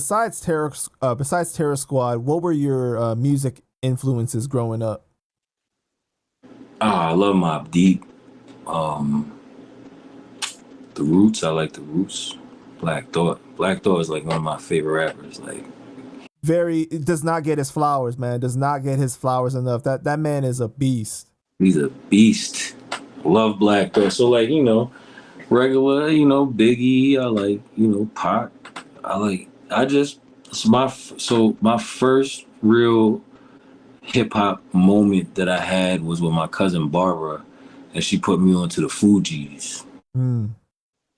Besides Terror Squad, what were your music influences growing up? I love Mob Deep. Um, the Roots, I like the Roots. Black Thought. Black Thought is like one of my favorite rappers. Like Very, it does not get his flowers, man. Does not get his flowers enough. That man is a beast. he's a beast. Love Black Thought. So like, regular, Biggie, I like, Pac. I like I just my first real hip hop moment that I had was with my cousin Barbara, and she put me onto the Fugees. Mm.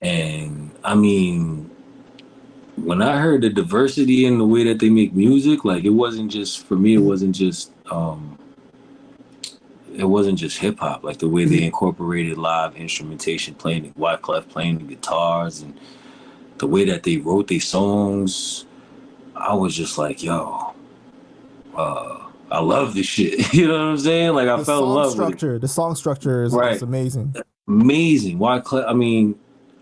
And I mean, when I heard the diversity in the way that they make music, like it wasn't just for me. It wasn't just hip hop. Like the way they incorporated live instrumentation, playing the Wyclef, playing the guitars, and the way that they wrote their songs. I was just like, yo, I love this shit. You know what I'm saying? Like I fell in love with it. The song structure is Right, amazing. amazing. Wyclef. I mean,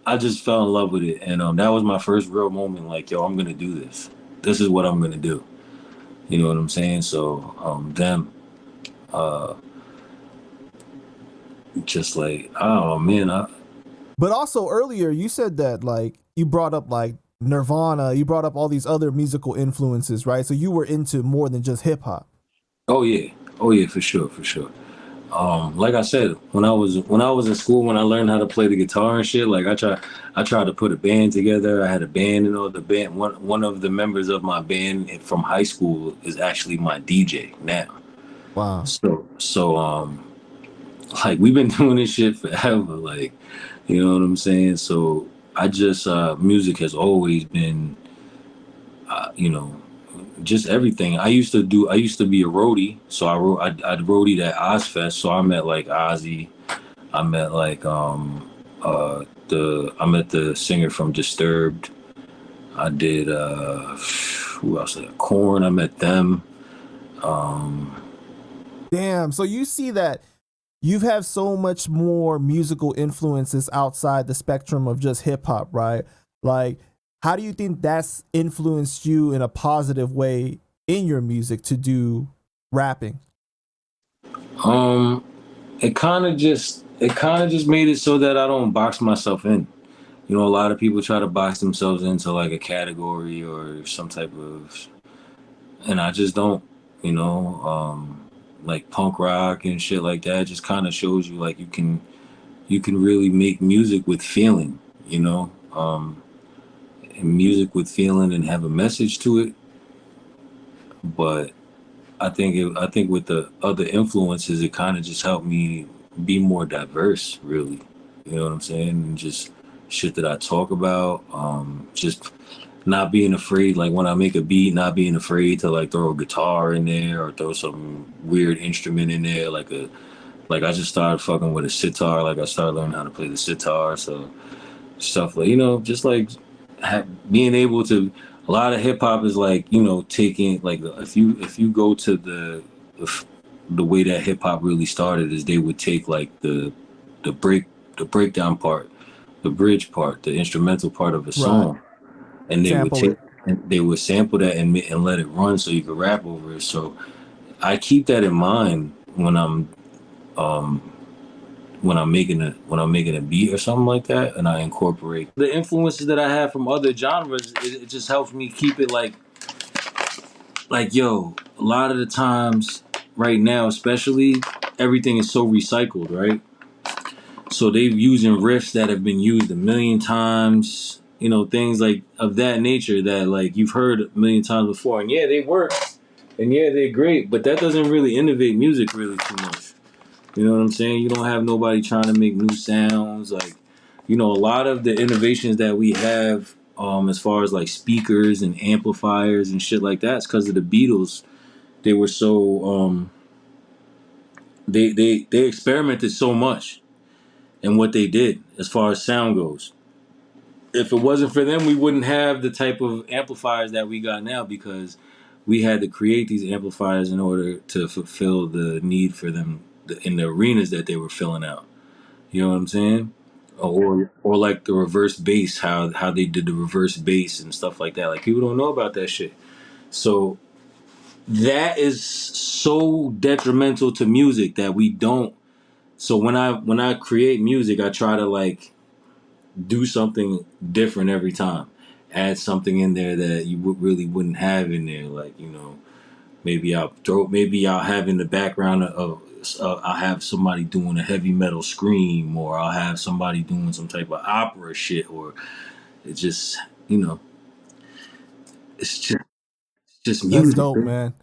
I just fell in love with it, and that was my first real moment. Like, yo, I'm gonna do this. This is what I'm gonna do. You know what I'm saying? So, them, uh, just like, oh man, But also earlier you said that like you brought up like Nirvana, you brought up all these other musical influences, right? So you were into more than just hip hop. oh yeah, for sure, for sure. Like I said, when I was in school, when I learned how to play the guitar and shit, like I tried to put a band together. I had a band, the band. One of the members of my band from high school is actually my DJ now. Wow. So like we've been doing this shit forever, like you know what I'm saying. So I just music has always been, you know, just everything. I used to be a roadie, so I roadied at Ozfest. So I met like Ozzy. I met like I met the singer from Disturbed. I did who else? Corn. I met them. Um, Damn. So you see that you have so much more musical influences outside the spectrum of just hip hop, right? Like, how do you think that's influenced you in a positive way in your music to do rapping? um, it kind of just made it so that I don't box myself in. A lot of people try to box themselves into like a category or some type of, and I just don't. Like punk rock and shit like that just kind of shows you like you can really make music with feeling, and music with feeling and have a message to it. But I think with the other influences, it kind of just helped me be more diverse, really. You know what I'm saying? And just shit that I talk about. Just not being afraid, like when I make a beat, not being afraid to like throw a guitar in there or throw some weird instrument in there, like I just started fucking with a sitar. Like I started learning how to play the sitar, so stuff like just like being able to. A lot of hip hop is like taking like if you go to the way that hip hop really started is they would take like the break the breakdown part, the bridge part, the instrumental part of a Right. song, and Sample it. they would sample that and let it run so you could rap over it. So I keep that in mind um when I'm making a beat or something like that, and I incorporate the influences that I have from other genres. It just helps me keep it like yo. A lot of the times, right now, especially, everything is so recycled, right? So they're using riffs that have been used a million times. Things like of that nature that like you've heard a million times before, and yeah, they work, and yeah, they're great, but that doesn't really innovate music really too much. You know what I'm saying? You don't have nobody trying to make new sounds. Like, a lot of the innovations that we have, as far as like speakers and amplifiers and shit like that, is because of the Beatles. They were so they experimented so much in what they did as far as sound goes. If it wasn't for them, we wouldn't have the type of amplifiers that we got now because we had to create these amplifiers in order to fulfill the need for them in the arenas that they were filling out. You know what I'm saying? or like the reverse bass, how they did the reverse bass and stuff like that. Like people don't know about that shit. So that is so detrimental to music that we don't. So when I create music, I try to like do something different every time. Add something in there that you really wouldn't have in there, like maybe I'll have in the background of I'll have somebody doing a heavy metal scream, or I'll have somebody doing some type of opera shit, or it's just you know it's just That's music, dope, man. man.